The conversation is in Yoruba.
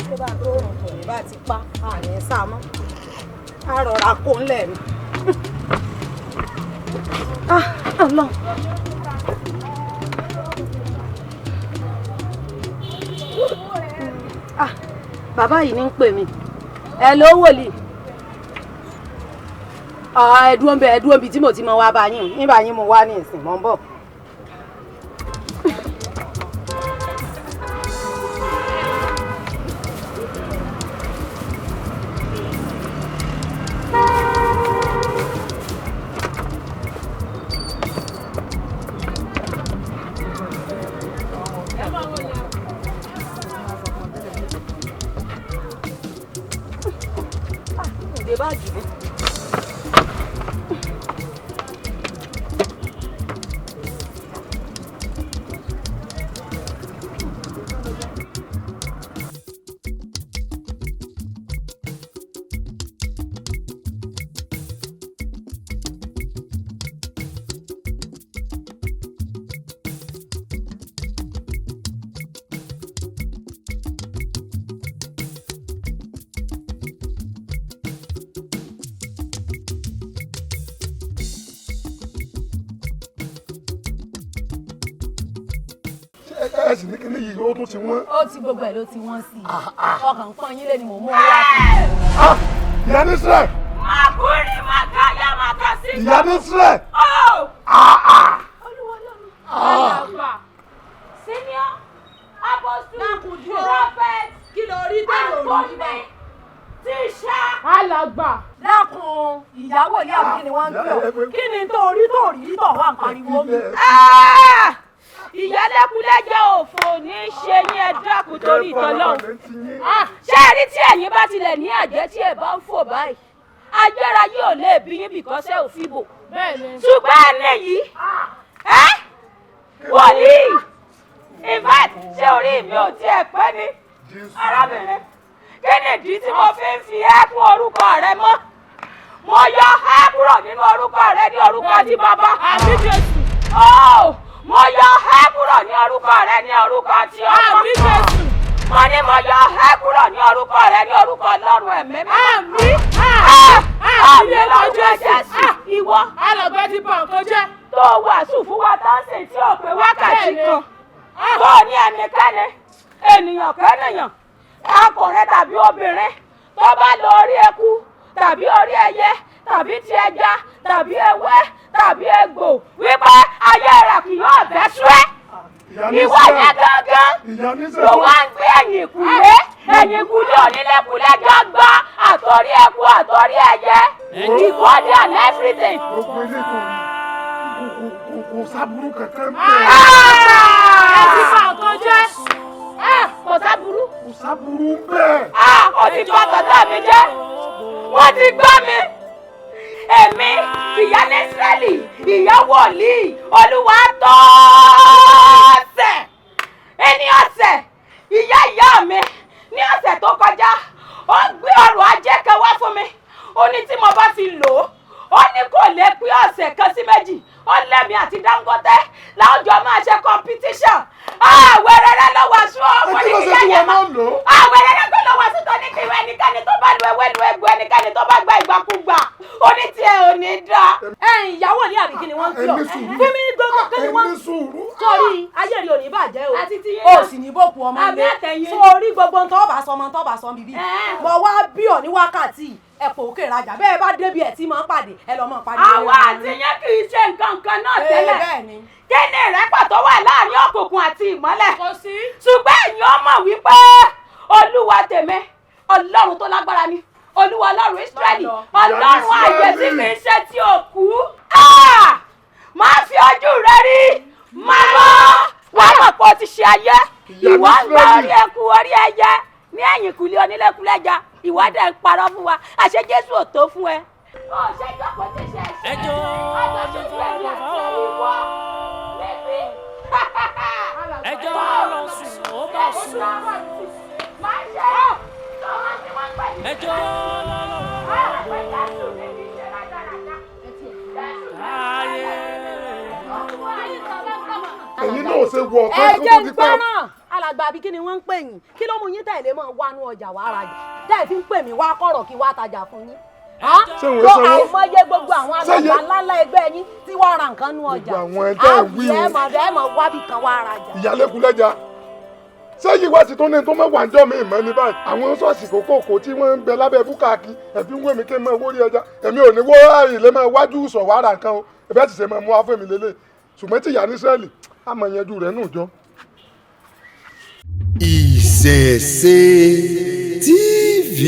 ṣé bá tó rùn kò ní bá ti pa àní sá mọ́ á rọra kó ńlẹ̀ mi. Ọlọ́run. Bàbá yìí ní ń pè mí. Ẹ ló wòlíì. Ẹ̀dúró bí tí mo ti mọ wá bá yín. Nígbà yín mo wá ní ìsìn mọ́ ń bọ̀. Báàgì mi. Sì ní kíní yìí ó tún ti wọ́n. Ó ti gbogbo ẹ̀ ló ti wọ́n sí i. Ọkàn pọ́n yín lé ni mò ń mú owó wá fún mi. Ìyá ní sílẹ̀. Àkúrí màkàyà màkàsí. Ìyá ní sílẹ̀. Alàgbà, senior, apostle, prophet, kí ló rí tẹ́lẹ̀ òní bẹ́ẹ̀? Tíṣà. Alàgbà. Dákun ìyàwó ní àbí kí ni wọ́n ń pè ọ́? Kí ni tó rí tó wà ń pariwo mi? Ìyálẹ́kúlẹ́jẹ́ òfò ní í ṣe yín ẹ dákun torí ìtọ́lọ́hún. Ṣé ẹ rí tí ẹ̀yin bá tilẹ̀ ní àjẹ́ tí ẹ bá ń fò báyìí? Ajẹ́rayé ò lè bí yín bìkọ́sẹ́ òfin bò. Ṣùgbọ́n ẹni yìí, wòlíì, in fact, ṣé orí mi ò tiẹ̀ pẹ́ ni? Arábìnrin, kí ni ìdí tí mo fi ń fi ẹ́ kún orúkọ rẹ mọ́? Mo yọ ẹ́ kúrò nínú orúkọ rẹ ní orúkọ tí bàbá. Àmì Jésù. Mo yọ ẹ́ kúrò ní orúkọ rẹ ní orúkọ tí ọmọ. Àmì Jésù. Mo ní mo yọ ẹ́ kúrò ní orúkọ rẹ ní orúkọ Ọlọ́run ẹ̀mí mi. Àmì lọ́jọ́ Jésù. Ìwọ. Alàgbà ti bọ̀ nǹkan jẹ́. Tó wàásù fún wa tó ń sìn tí ò pé wákàtí kan. Tó ní ẹnikẹ́ni, ènìyàn kẹ́nìyàn, ọkùnrin tàbí obìnrin tó bá lọ orí eku tàbí orí ẹyẹ tàbí ti ẹja tàbí ewé tàbí egbò wípé ayé rẹ̀ kì yóò bẹ́ sú ẹ́. Ìwọ yẹn gangan ló wá ń gbé ẹ̀yìn ìkúlé onílẹ̀kùnlẹ́jọ́ gbọ́ àtọ̀rí ẹ̀kú àtọ̀rí ẹ̀yẹ ìkọ́dé and everything. Kò sábúrú kankan bẹ́ẹ̀. Ẹ ti fa nǹkan jẹ́. Kò sábúrú. Kò sábúrú bẹ́ẹ̀. Ó ti bá tọ́tà mi jẹ́. Wọ́n ti gbọ́ mi. Èmi ìyá ní Ísírẹ́lì ìyá wòlíì Olúwatọ́sìn. Ẹni ọ̀sẹ̀ ìyá mi ní ọ̀sẹ̀ tó kọjá ó gbé ọrọ̀ ajé kan wá fún mi. Ó ní tí mo bá fi lò ó ní kò lè pín ọ̀sẹ̀ kan sí méjì. Ó lẹ́mi àti Dangote láwùjọ máa ṣe competition. Wẹ́rẹ́rẹ́ ló wá sún ọmọ ní kíkẹ́ yẹn mọ́. Wẹ́rẹ́rẹ́ tó lọ wá sún tó ní kí ẹnikẹ́ni tó bá lu ẹwẹ́ lu ẹgbẹ́ ẹnikẹ́ni tó bá gba ìgbàkúgbà. Ó ní tí ẹ ò ní dá. Ìyàwó ní àbí kí ni wọ́n ń pè ọ́? Fún mi ní gbogbo kí ni wọ́n ń sọ̀rí ayé rí òní bàjẹ́ o. O sì ní bòkù ọmọ ilé. Sórí gbogbo tó bá sọ bíbí. Mo wá bí ọ ní wákàtí ẹ̀pọ̀ òkè ìrajà bẹ́ẹ̀ bá débi ẹ̀ tí máa ń pàdé ẹ lọ́ mọ̀ pàdé. Àwa àti yẹn kì í ṣe nǹkan kan náà tẹ́lẹ̀. Kí ni ìrẹ́pọ̀ tó wà láàrin òkùnkùn àti ìmọ́lẹ̀? Kò sí. Ṣùgbọ́n ẹ̀yin ọmọ wípé Olúwa tèmi Ọlọ́run tó lágbára ni Olúwa Ọlọ́run Ísírẹ́lì Ọlọ́run ayé tí kì í ṣe tí ò kú. Máa fi ojú rẹ rí màmá wàá mọ̀ pé o ti ṣe ayé ìwọ ń gba orí ẹkú orí ẹyẹ ní ẹ̀yìn kùlé onílẹ̀kùlẹ̀jà ìwádìí ń parọ́ fún wa àṣẹ Jésù ò tó fún ẹ. Ọ̀ṣẹ́ ìjọpọ̀ ti ṣe ẹ̀ṣẹ̀ àjọṣojú ẹ̀rí àti ìwọ níbi. Ẹjọ́ lọ sùn ó bá sùn. Máa ṣe tọ́wọ́ tí wọ́n pè ní. Ẹjọ́ lọ lọ. Àwọn ìjà sùn ní ní ìṣe rádaràdà. Ayé. Ẹ̀yin náà ṣe wọ ọ̀kan Ẹ tó jẹ́ ti pẹ́. gbọ́ràn àgbàlagbà àbí kí ni wọ́n ń pè yín kí ló mú yín tẹ̀lé mọ́ wánú ọjà wá rajà tẹ́ ẹ̀ fi ń pè mí wá kọ̀rọ̀ kí wá tajà fún yín. tó àìmọye gbogbo àwọn àgbàlagbà ńláńlá ẹgbẹ́ yín tí wọ́n ra nǹkan nú ọjà àbùdẹ́mọ̀ wábì kan wá rajà. ìyálẹ́kùn lẹ́jà sẹ́yìn wá sí tó ní tó mọ̀ wà ń jọ́ mi ìmọ̀ ní báyìí àwọn ṣọ́ọ̀ṣì kòkòkò tí wọ́n ń bẹ lábẹ́ búkàkì ẹ̀fí ń wé mi kí n máa wórí ẹja èmi ò ní wó àyìnlẹ́ máa wájú sọ̀wọ́ ara nǹkan o ẹ̀fẹ́ ti ṣe máa mú wá fún mi lélẹ̀ ṣùgbọ́n tí ìyá ní sẹ́ẹ̀lì á mọ̀ yanjú rẹ̀ nù jọ. Ìṣẹ̀ṣe TV.